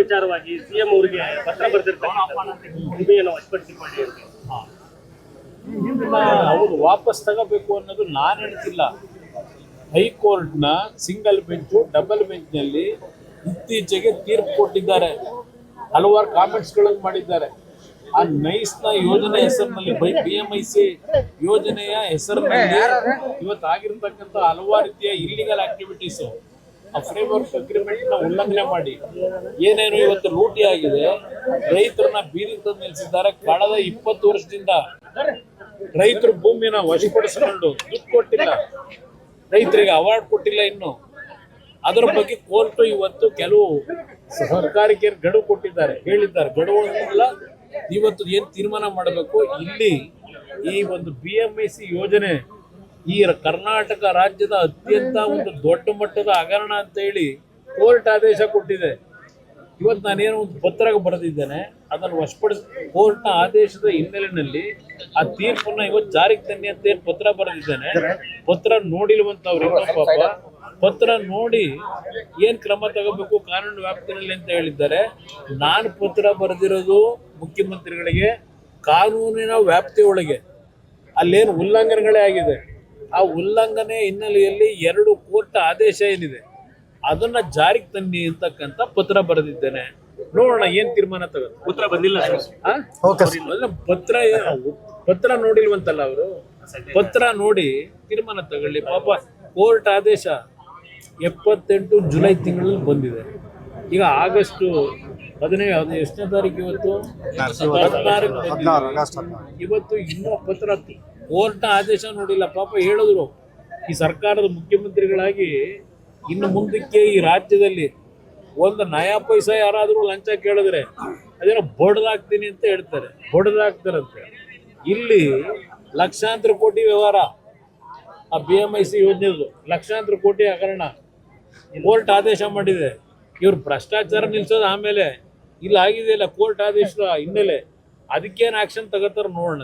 ವಿಚಾರವಾಗಿ ಸಿಎಂ ಅವರಿಗೆ ಪತ್ರ ಬರೆದಿರ್ತಾರೆ ವಶಪಡಿಸಿಕೊಳ್ಳಿ ಅಂತ. ಅವರು ವಾಪಸ್ ತಗೋಬೇಕು ಅನ್ನೋದು ನಾನು ಹೇಳ್ತಿಲ್ಲ. ಹೈಕೋರ್ಟ್ನ ಸಿಂಗಲ್ ಬೆಂಚು ಡಬಲ್ ಬೆಂಚ್ನಲ್ಲಿ ಇತ್ತೀಚೆಗೆ ತೀರ್ಪು ಕೊಟ್ಟಿದ್ದಾರೆ. ಹಲವಾರು ಕಾಮೆಂಟ್ಸ್ಗಳನ್ನು ಮಾಡಿದ್ದಾರೆ. ಆ ನೈಸ್ನ ಯೋಜನೆ ಹೆಸರಿನಲ್ಲಿ BMIC ಯೋಜನೆಯ ಹೆಸರಿನಲ್ಲಿ ಇವತ್ತು ಆಗಿರ್ತಕ್ಕಂಥ ಹಲವಾರು ರೀತಿಯ ಇಲ್ಲಿಗಲ್ ಆಕ್ಟಿವಿಟೀಸ್, ಆ ಫ್ರೇಮ್ವರ್ಕ್ ಅಗ್ರಿಮೆಂಟ್ ನ ಉಲ್ಲಂಘನೆ ಮಾಡಿ ಏನೇನು ಇವತ್ತು ಲೂಟಿ ಆಗಿದೆ, ರೈತರನ್ನ ಬೀದಿಗೆ ತಂದು ನಿಲ್ಲಿಸಿದ್ದಾರೆ. ಕಳೆದ 20 ವರ್ಷದಿಂದ ರೈತರು ಭೂಮಿನ ವಶಪಡಿಸಿಕೊಂಡು ದುಡ್ಡು ಕೊಟ್ಟಿಲ್ಲ, ರೈತರಿಗೆ ಅವಾರ್ಡ್ ಕೊಟ್ಟಿಲ್ಲ. ಇನ್ನು ಅದರ ಬಗ್ಗೆ ಕೋರ್ಟ್ ಇವತ್ತು ಕೆಲವು ಸರ್ಕಾರಕ್ಕೆ ಗಡುವು ಕೊಟ್ಟಿದ್ದಾರೆ, ಹೇಳಿದ್ದಾರೆ. ಗಡುವು ಇಲ್ಲ, ಇವತ್ತು ಏನು ತೀರ್ಮಾನ ಮಾಡಬೇಕು. ಇಲ್ಲಿ ಈ ಒಂದು BMIC ಯೋಜನೆ ಈ ಕರ್ನಾಟಕ ರಾಜ್ಯದ ಅತ್ಯಂತ ಒಂದು ದೊಡ್ಡ ಮಟ್ಟದ ಹಗರಣ ಅಂತ ಹೇಳಿ ಕೋರ್ಟ್ ಆದೇಶ ಕೊಟ್ಟಿದೆ. ಇವತ್ತು ನಾನೇನೋ ಒಂದು ಪತ್ರ ಬರೆದಿದ್ದೇನೆ, ಅದನ್ನು ವಶಪಡಿಸಿ ಕೋರ್ಟ್ನ ಆದೇಶದ ಹಿನ್ನೆಲೆಯಲ್ಲಿ ಆ ತೀರ್ಪನ್ನ ಇವತ್ತು ಜಾರಿಗೆ ತನ್ನಿ ಅಂತ ಏನು ಪತ್ರ ಬರೆದಿದ್ದೇನೆ. ಪತ್ರ ನೋಡಿಲ್ವಂತವ್ರು ಪಾಪ, ಪತ್ರ ನೋಡಿ ಏನ್ ಕ್ರಮ ತಗೋಬೇಕು ಕಾನೂನು ವ್ಯಾಪ್ತಿನಲ್ಲಿ ಅಂತ ಹೇಳಿದ್ದಾರೆ. ನಾನು ಪತ್ರ ಬರೆದಿರೋದು ಮುಖ್ಯಮಂತ್ರಿಗಳಿಗೆ ಕಾನೂನಿನ ವ್ಯಾಪ್ತಿಯೊಳಗೆ, ಅಲ್ಲೇನು ಉಲ್ಲಂಘನೆಗಳೇ ಆಗಿದೆ. ಆ ಉಲ್ಲಂಘನೆ ಹಿನ್ನೆಲೆಯಲ್ಲಿ 2 ಕೋರ್ಟ್ ಆದೇಶ ಏನಿದೆ ಅದನ್ನ ಜಾರಿಗೆ ತನ್ನಿ ಅಂತಕ್ಕಂಥ ಪತ್ರ ಬರೆದಿದ್ದೇನೆ. ನೋಡೋಣ ಏನ್ ತೀರ್ಮಾನ ತಗೋದು. ಉತ್ತರ ಬಂದಿಲ್ಲ ಪತ್ರ ನೋಡಿಲ್ವಂತಲ್ಲ ಅವರು, ಪತ್ರ ನೋಡಿ ತೀರ್ಮಾನ ತಗೊಳ್ಳಿ. ಪಾಪ ಕೋರ್ಟ್ ಆದೇಶ 78 ಜುಲೈ ತಿಂಗಳಲ್ಲಿ ಬಂದಿದೆ. ಈಗ ಆಗಸ್ಟ್ 15 ಎಷ್ಟನೇ ತಾರೀಕು ಇವತ್ತು 14 ಇವತ್ತು ಇನ್ನೂ ಪತ್ರ ಕೋರ್ಟ್ ಆದೇಶ ನೋಡಿಲ್ಲ. ಪಾಪ ಹೇಳಿದ್ರು ಈ ಸರ್ಕಾರದ ಮುಖ್ಯಮಂತ್ರಿಗಳಾಗಿ ಇನ್ನು ಮುಂದಕ್ಕೆ ಈ ರಾಜ್ಯದಲ್ಲಿ ಒಂದು ನಯಾ ಪೈಸಾ ಯಾರಾದರೂ ಲಂಚ ಕೇಳಿದ್ರೆ ಅದೇನೋ ಬಡ್ದಾಕ್ತೀನಿ ಅಂತ ಹೇಳ್ತಾರೆ, ಬಡ್ದಾಕ್ತಾರಂತೆ. ಇಲ್ಲಿ ಲಕ್ಷಾಂತರ ಕೋಟಿ ವ್ಯವಹಾರ, ಆ BMIC ಯೋಜನೆದು ಲಕ್ಷಾಂತರ ಕೋಟಿ ಹಗರಣ ಕೋರ್ಟ್ ಆದೇಶ ಮಾಡಿದೆ. ಇವ್ರು ಭ್ರಷ್ಟಾಚಾರ ನಿಲ್ಸೋದು ಆಮೇಲೆ, ಇಲ್ಲಿ ಆಗಿದೆಯಲ್ಲ ಕೋರ್ಟ್ ಆದೇಶದ ಹಿನ್ನೆಲೆ, ಅದಕ್ಕೇನು ಆಕ್ಷನ್ ತಗೋತಾರ ನೋಡೋಣ.